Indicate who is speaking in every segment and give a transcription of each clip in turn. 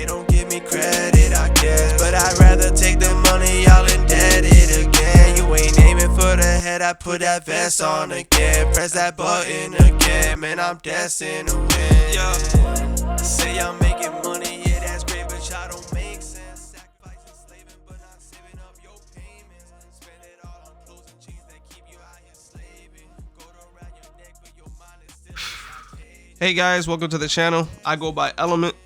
Speaker 1: they don't give me credit, I guess. But I'd rather take the money, y'all indebted again. You ain't aiming for the head, I put that vest on again. Press that button again, man, I'm destined to win. Yeah. Say I'm making money, yeah, that's great, but y'all don't make sense. Sacrificing, slaving, but not saving up your payments. Spend it all on clothes and jeans that keep you out here slaving. Go around your neck, but your mind is still inside.
Speaker 2: Hey guys, welcome to the channel. I go by Element.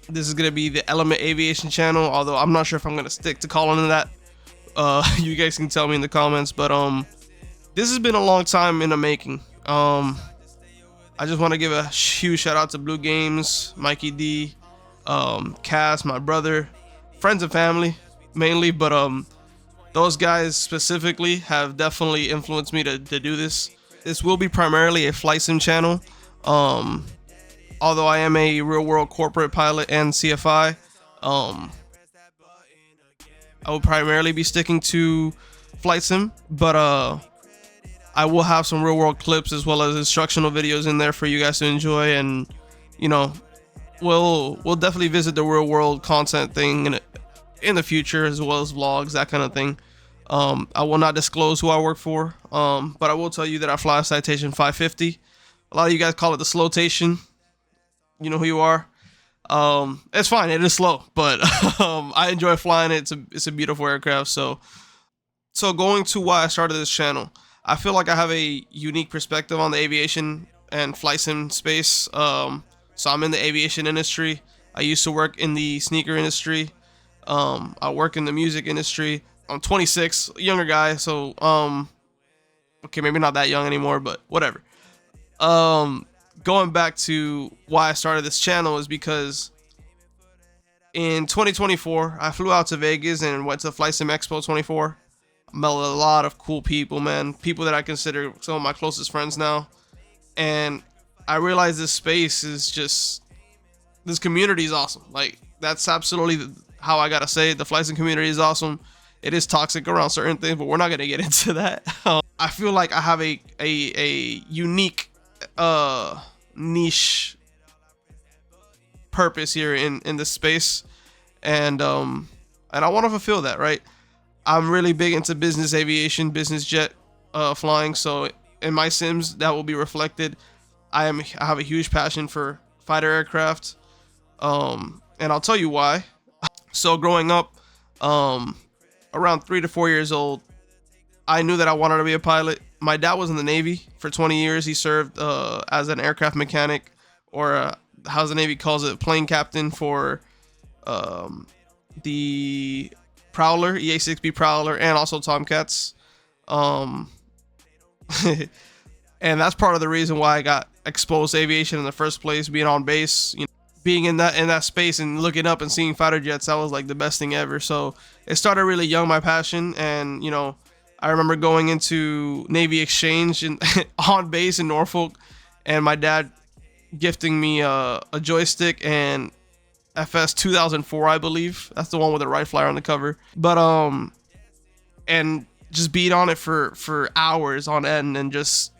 Speaker 2: This is gonna be the Element Aviation channel, although I'm not sure if I'm gonna stick to calling it that. You guys can tell me in the comments, but this has been a long time in the making. I just want to give a huge shout out to Blue Games, Mikey D, Cass, my brother, friends and family mainly, but those guys specifically have definitely influenced me to do this. This will be primarily a flight sim channel, although I am a real world corporate pilot and CFI. I will primarily be sticking to flight sim, but I will have some real world clips as well as instructional videos in there for you guys to enjoy, and you know, we'll definitely visit the real world content thing in the future, as well as vlogs, that kind of thing. I will not disclose who I work for, but I will tell you that I fly a Citation 550. A lot of you guys call it the Slowtation. You know who you are. It's fine, it is slow, but I enjoy flying it. It's a beautiful aircraft. So going to why I started this channel, I feel like I have a unique perspective on the aviation and flight sim space. So I'm in the aviation industry. I used to work in the sneaker industry. I work in the music industry. I'm 26, younger guy, so okay, maybe not that young anymore, but whatever. Going back to why I started this channel is because in 2024 I flew out to Vegas and went to Flight Sim Expo 24. I met a lot of cool people, man, people that I consider some of my closest friends now, and I realized this space is just, this community is awesome. Like, that's absolutely how I gotta say it. The flight sim community is awesome. It is toxic around certain things, but we're not gonna get into that. I feel like I have a unique niche purpose here in this space, and I want to fulfill that, right? I'm really big into business aviation, business jet flying, so in my sims that will be reflected. I have a huge passion for fighter aircraft, and I'll tell you why. So growing up, around 3 to 4 years old, I knew that I wanted to be a pilot. My dad was in the Navy for 20 years. He served as an aircraft mechanic, or how the Navy calls it, plane captain for the Prowler, EA-6B Prowler, and also Tomcats. And that's part of the reason why I got exposed to aviation in the first place, being on base, you know, being in that space and looking up and seeing fighter jets. That was like the best thing ever. So it started really young, my passion, and you know, I remember going into Navy exchange on base in Norfolk, and my dad gifting me a joystick and FS 2004, I believe. That's the one with the Wright Flyer on the cover. But and just being on it for hours on end and just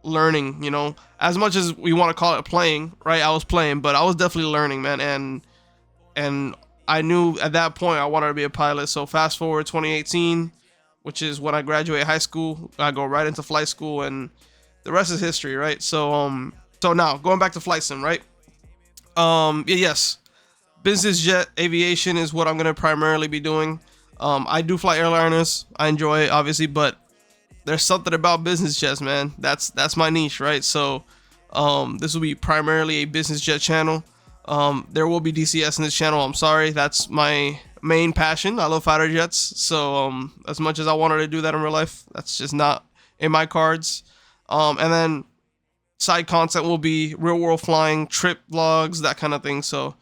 Speaker 2: learning, you know, as much as we want to call it playing, right? I was playing, but I was definitely learning, man, and I knew at that point I wanted to be a pilot. So fast forward 2018, which is when I graduate high school, I go right into flight school, and the rest is history, right? So now going back to flight sim, right? Yes, business jet aviation is what I'm gonna primarily be doing. I do fly airliners, I enjoy it, obviously, but there's something about business jets, man. That's my niche, right? So this will be primarily a business jet channel. There will be DCS in this channel. I'm sorry, that's my main passion. I love fighter jets, so as much as I wanted to do that in real life, that's just not in my cards. And then side content will be real world flying, trip vlogs, that kind of thing. So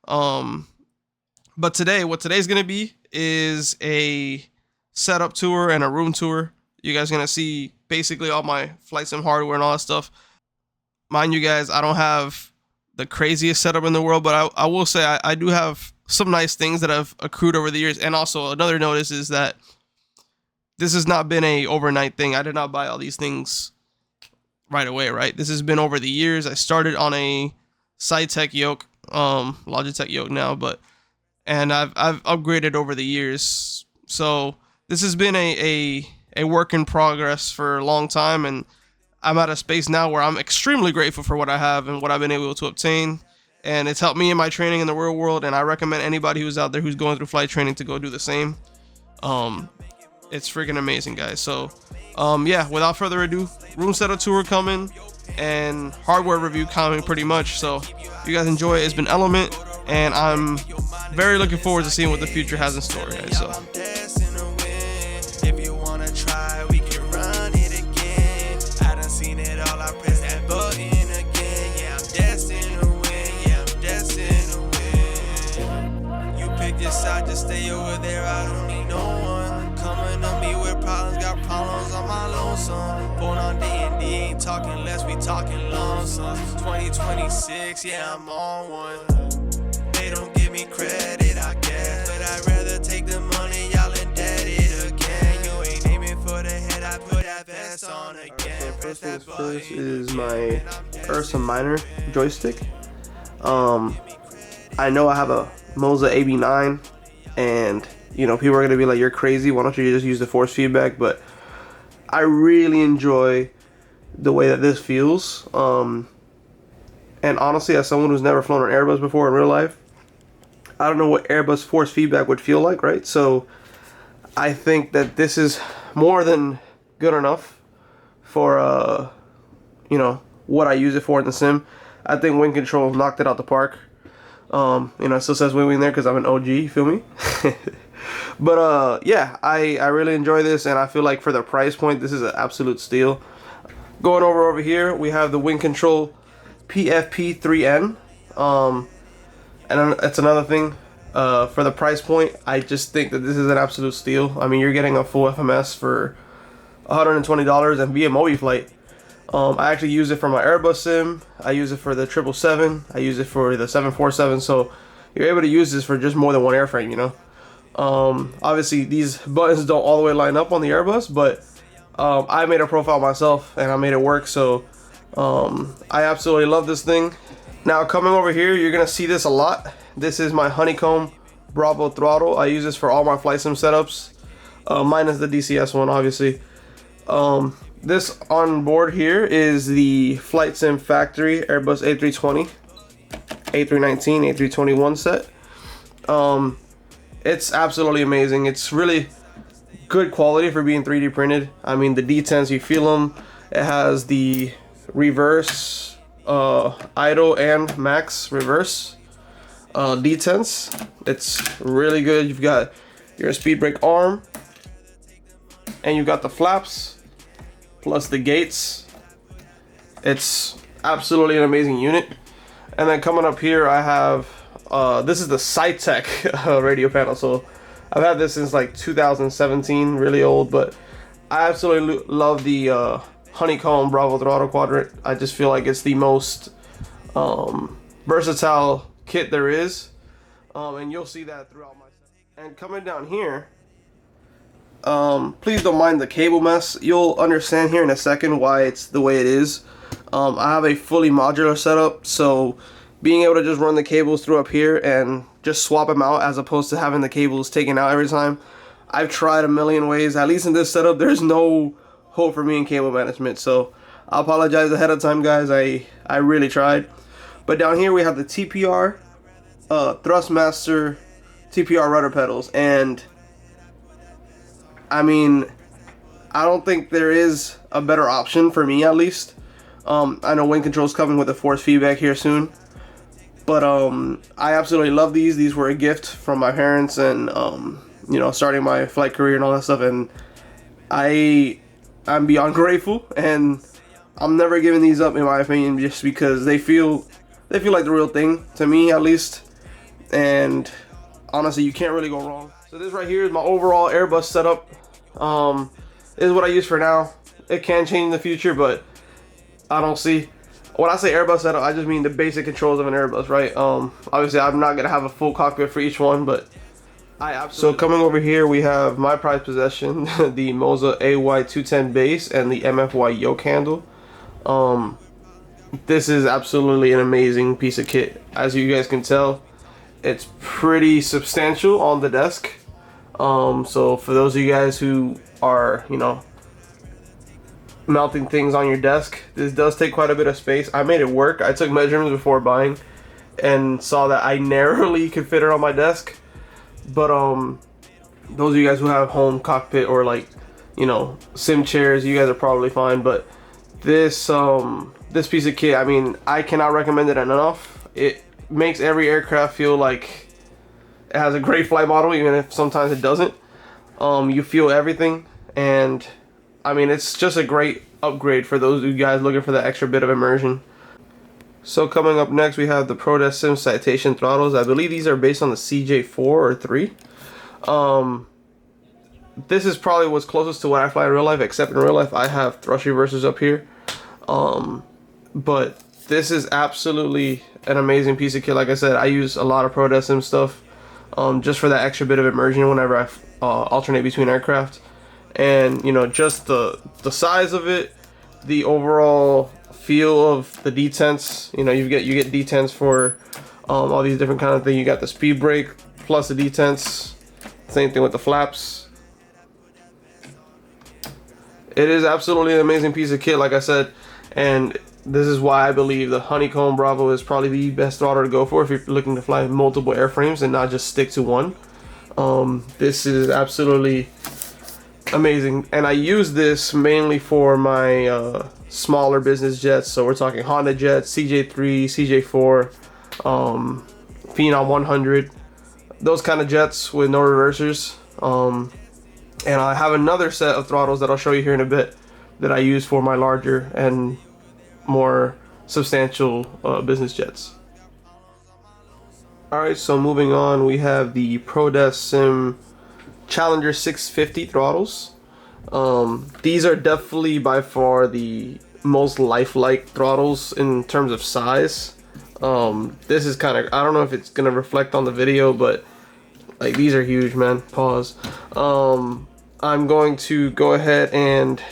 Speaker 2: but today, what today's gonna be is a setup tour and a room tour. You guys are gonna see basically all my flight sim hardware and all that stuff. Mind you guys, I don't have the craziest setup in the world, but I will say I do have some nice things that have accrued over the years. And also another notice is that this has not been a overnight thing. I did not buy all these things right away, right? This has been over the years. I started on a Saitek Yoke. Logitech Yoke now, and I've upgraded over the years. So this has been a work in progress for a long time, and I'm at a space now where I'm extremely grateful for what I have and what I've been able to obtain. And it's helped me in my training in the real world, and I recommend anybody who's out there who's going through flight training to go do the same. It's freaking amazing, guys. So yeah, without further ado, room setup tour coming and hardware review coming pretty much. So if you guys enjoy it, it's been Element, and I'm very looking forward to seeing what the future has in store, guys. So
Speaker 1: if you wanna try, we can run it again. I done seen it all, I press that button again. Yeah, I'm destined to win. Yeah, I'm destined to win. You pick your side, just stay over there. I don't need no one coming to me with problems. Got problems on my lonesome. Born on D&D, ain't talking less, we talking lonesome. 2026, yeah, I'm on one. They don't give me credit, I guess, but I'd rather take the money, y'all indebted again. You ain't aiming for the head, I put that vest on again.
Speaker 2: first things first is my Ursa Minor joystick. I know I have a Moza AB9, and you know, people are gonna be like, you're crazy, why don't you just use the force feedback? But I really enjoy the way that this feels. And honestly, as someone who's never flown an Airbus before in real life, I don't know what Airbus force feedback would feel like, right? So I think that this is more than good enough for you know, what I use it for in the sim. I think wind control knocked it out the park. You know, it still says Winwing there because I'm an OG, you feel me? But yeah, I really enjoy this, and I feel like for the price point, this is an absolute steal. Going over here, we have the wind control PFP3N. And that's another thing, for the price point, I just think that this is an absolute steal. I mean, you're getting a full FMS for $120 and via Mobi flight. I actually use it for my Airbus sim, I use it for the 777, I use it for the 747, so you're able to use this for just more than one airframe, you know. Obviously these buttons don't all the way line up on the Airbus, but I made a profile myself and I made it work, so I absolutely love this thing. Now coming over here, you're gonna see this a lot. This is my Honeycomb Bravo throttle. I use this for all my flight sim setups, minus the DCS one, obviously. This on board here is the FlightSimFactory Airbus A320, A319, A321 set. It's absolutely amazing. It's really good quality for being 3D printed. I mean, the detents, you feel them. It has the reverse idle and max reverse detents. It's really good. You've got your speed brake arm, and you've got the flaps plus the gates. It's absolutely an amazing unit. And then coming up here, I have this is the Saitek radio panel. So I've had this since like 2017, really old, but I absolutely love the Honeycomb Bravo throttle quadrant. I just feel like it's the most versatile kit there is, and you'll see that throughout my set. And coming down here, please don't mind the cable mess. You'll understand here in a second why it's the way it is. I have a fully modular setup, so being able to just run the cables through up here and just swap them out as opposed to having the cables taken out every time. I've tried a million ways. At least in this setup, there's no hope for me in cable management, so I apologize ahead of time, guys. I really tried. But down here we have the TPR Thrustmaster TPR rudder pedals, and I mean, I don't think there is a better option for me, at least. I know wind control's coming with the force feedback here soon, but I absolutely love these. These were a gift from my parents, and you know, starting my flight career and all that stuff, and I'm beyond grateful, and I'm never giving these up, in my opinion, just because they feel like the real thing to me, at least. And honestly, you can't really go wrong. So this right here is my overall Airbus setup. This is what I use for now. It can change in the future, but I don't see. When I say Airbus setup, I just mean the basic controls of an Airbus, right? Obviously, I'm not gonna have a full cockpit for each one, but I absolutely. So coming over here, we have my prized possession, the Moza AY210 base and the MFY yoke handle. this is absolutely an amazing piece of kit. As you guys can tell, it's pretty substantial on the desk. So for those of you guys who are, you know, mounting things on your desk, this does take quite a bit of space. I made it work. I took measurements before buying and saw that I narrowly could fit it on my desk. But those of you guys who have home cockpit or like, you know, sim chairs, you guys are probably fine. But this this piece of kit, I mean, I cannot recommend it enough. It makes every aircraft feel like it has a great flight model, even if sometimes it doesn't. You feel everything, and I mean, it's just a great upgrade for those of you guys looking for that extra bit of immersion. So coming up next, we have the ProDeskSim Citation throttles. I believe these are based on the CJ4 or 3. This is probably what's closest to what I fly in real life, except in real life I have thrust reversers up here. But this is absolutely an amazing piece of kit. Like I said, I use a lot of ProDeskSim stuff just for that extra bit of immersion whenever I alternate between aircraft. And you know, just the size of it, the overall feel of the detents. You know, you get detents for all these different kind of things. You got the speed brake plus the detents. Same thing with the flaps. It is absolutely an amazing piece of kit, like I said, and this is why I believe the Honeycomb Bravo is probably the best throttle to go for if you're looking to fly multiple airframes and not just stick to one. This is absolutely amazing, and I use this mainly for my smaller business jets. So we're talking Honda jets, CJ3, CJ4, Phenom 100, those kind of jets with no reversers. And I have another set of throttles that I'll show you here in a bit that I use for my larger and more substantial business jets. Alright, so moving on, we have the ProDeskSim Challenger 650 throttles. These are definitely by far the most lifelike throttles in terms of size. This is kind of, I don't know if it's going to reflect on the video, but like, these are huge, man. Pause. I'm going to go ahead and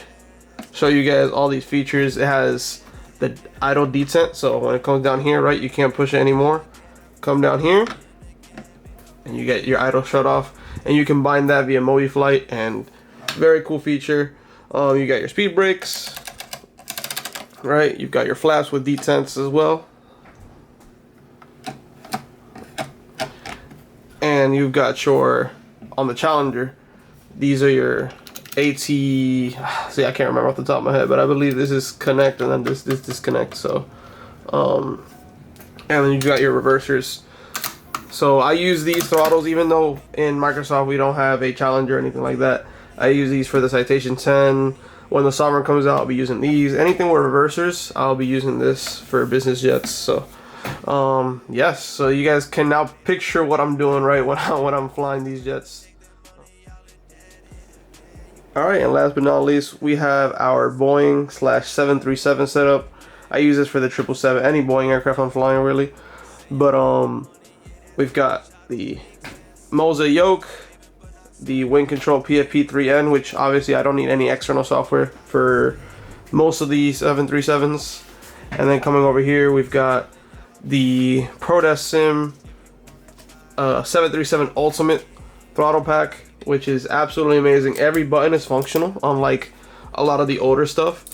Speaker 2: show you guys all these features. It has the idle detent, so when it comes down here, right, you can't push it anymore. Come down here and you get your idle shut off, and you can bind that via MobiFlight, and very cool feature. You got your speed brakes, right? You've got your flaps with detents as well, and you've got your, on the Challenger, these are your AT, see, I can't remember off the top of my head, but I believe this is connect and then this disconnect. So and then you've got your reversers. So I use these throttles, even though in Microsoft we don't have a Challenger or anything like that. I use these for the Citation 10. When the Sovereign comes out, I'll be using these. Anything with reversers, I'll be using this for business jets. So yes, so you guys can now picture what I'm doing, right, when I'm flying these jets. Alright, and last but not least, we have our Boeing /737 setup. I use this for the 777, any Boeing aircraft I'm flying, really. But we've got the Moza Yoke, the Wing Control PFP3N, which obviously I don't need any external software for most of these 737s. And then coming over here, we've got the ProDeskSim 737 Ultimate throttle pack, which is absolutely amazing. Every button is functional, unlike a lot of the older stuff.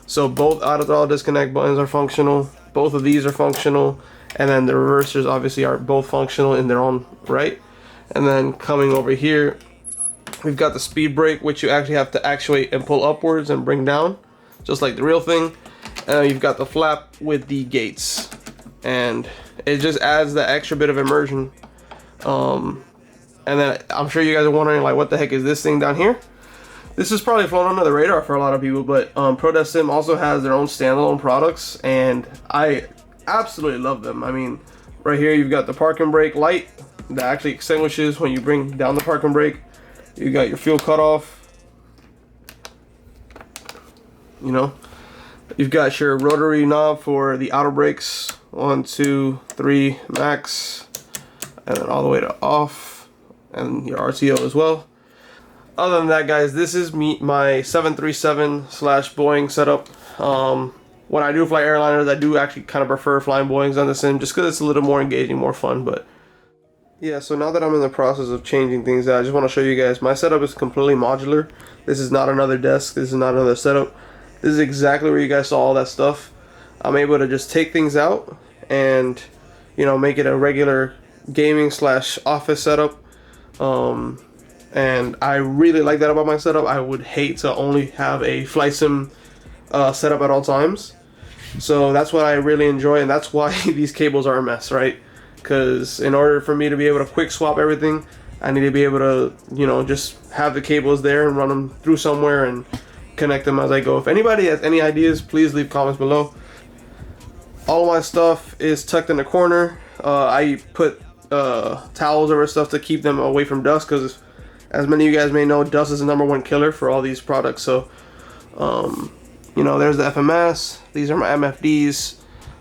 Speaker 2: So both auto throttle disconnect buttons are functional. Both of these are functional, and then the reversers obviously are both functional in their own right. And then coming over here, we've got the speed brake, which you actually have to actuate and pull upwards and bring down, just like the real thing. You've got the flap with the gates, and it just adds that extra bit of immersion. And then I'm sure you guys are wondering, like, what the heck is this thing down here? This is probably flown under the radar for a lot of people, but ProDeskSim also has their own standalone products, and I absolutely love them. I mean, right here you've got the parking brake light that actually extinguishes when you bring down the parking brake. You got your fuel cutoff. You know, you've got your rotary knob for the auto brakes, 1, 2, 3 max, and then all the way to off, and your RTO as well. Other than that, guys, this is my 737/Boeing setup. when I do fly airliners, I do actually kind of prefer flying Boeings on the sim just because it's a little more engaging, more fun. But yeah, so now that I'm in the process of changing things out, I just want to show you guys my setup is completely modular. This is not another desk, this is not another setup. This is exactly where you guys saw all that stuff. I'm able to just take things out and, you know, make it a regular gaming / office setup. And I really like that about my setup. I would hate to only have a flight sim setup at all times. So that's what I really enjoy, and that's why these cables are a mess, right? Because in order for me to be able to quick swap everything, I need to be able to, you know, just have the cables there and run them through somewhere and connect them as I go. If anybody has any ideas, please leave comments below. All of my stuff is tucked in the corner. I put towels over stuff to keep them away from dust, because as many of you guys may know, dust is the #1 killer for all these products. So you know, there's the FMS, these are my MFDs,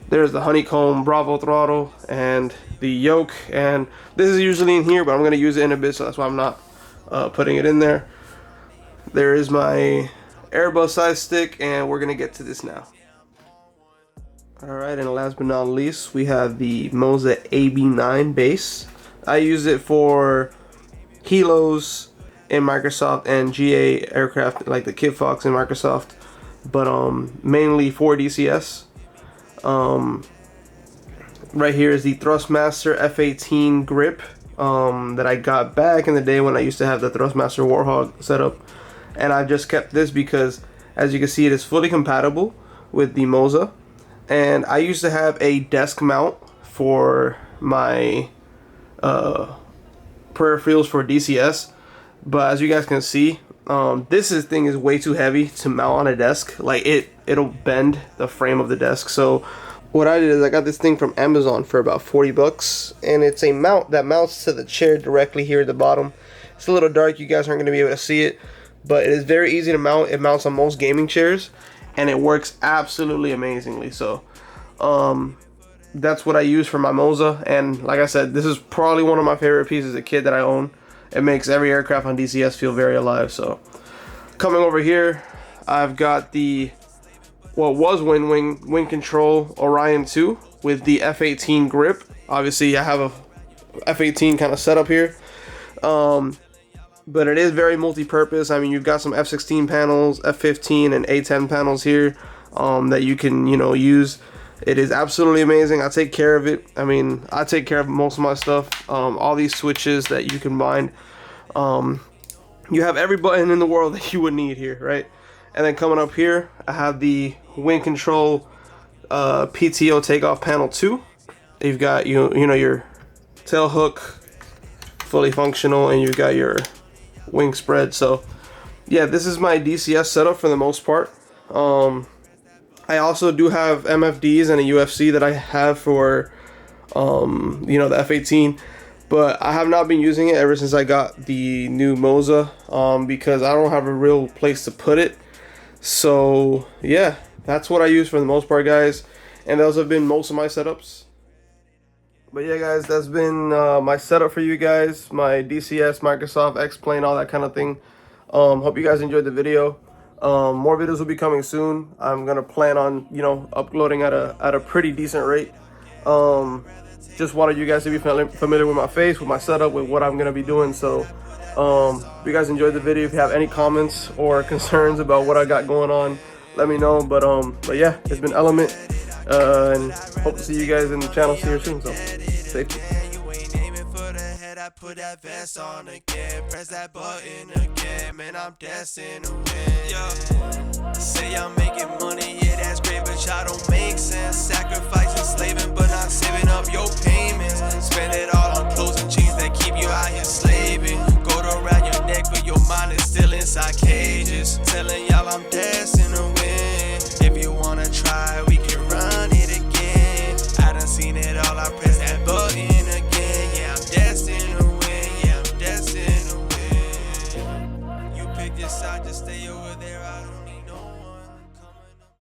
Speaker 2: there's the Honeycomb Bravo throttle and the Yoke, and this is usually in here, but I'm going to use it in a bit, so that's why I'm not putting it in there. There is my Airbus size stick, and we're going to get to this now. Alright, and last but not least, we have the Moza AB9 base. I use it for helos in Microsoft and GA aircraft like the Kit Fox in Microsoft, but mainly for DCS. Right here is the Thrustmaster F-18 grip that I got back in the day when I used to have the Thrustmaster Warhog setup, and I've just kept this because, as you can see, it is fully compatible with the Moza. And I used to have a desk mount for my peripherals for DCS, but as you guys can see, this thing is way too heavy to mount on a desk. Like it'll bend the frame of the desk. So what I did is I got this thing from Amazon for about 40 bucks, and it's a mount that mounts to the chair directly here at the bottom. It's a little dark, you guys aren't going to be able to see it, but it is very easy to mount. It mounts on most gaming chairs, and it works absolutely amazingly. So that's what I use for my Moza, and like I said, this is probably one of my favorite pieces of kit that I own. It makes every aircraft on DCS feel very alive. So coming over here, I've got the what was Winwing Wing Control Orion 2 with the F-18 grip. Obviously I have a F-18 kind of setup here, but it is very multi-purpose. I mean, you've got some F-16 panels, F-15 and A-10 panels here that you can, you know, use. It is absolutely amazing. I take care of it. I mean, I take care of most of my stuff. All these switches that you can bind. You have every button in the world that you would need here, right? And then coming up here, I have the Wing Control PTO Takeoff Panel 2. You've got you know your tail hook fully functional, and you've got your wing spread. So yeah, this is my DCS setup for the most part. I also do have MFDs and a UFC that I have for you know, the F-18, but I have not been using it ever since I got the new Moza because I don't have a real place to put it. So yeah, that's what I use for the most part, guys, and those have been most of my setups. But yeah, guys, that's been my setup for you guys, my DCS, Microsoft, X-Plane, all that kind of thing. Hope you guys enjoyed the video. More videos will be coming soon. I'm gonna plan on, you know, uploading at a pretty decent rate. Just wanted you guys to be familiar with my face, with my setup, with what I'm gonna be doing. So if you guys enjoyed the video, if you have any comments or concerns about what I got going on, let me know. But yeah, it's been Element, and hope to see you guys in the channel here soon. So stay tuned.
Speaker 1: I put that vest on again, press that button again, man, I'm destined to win. Yeah. Say I'm making money, yeah, that's great, but y'all don't make sense. Sacrificing, slaving, but not saving up your payments. Spend it all on clothes and jeans that keep you out here slaving. Gold around your neck, but your mind is still inside cages. Telling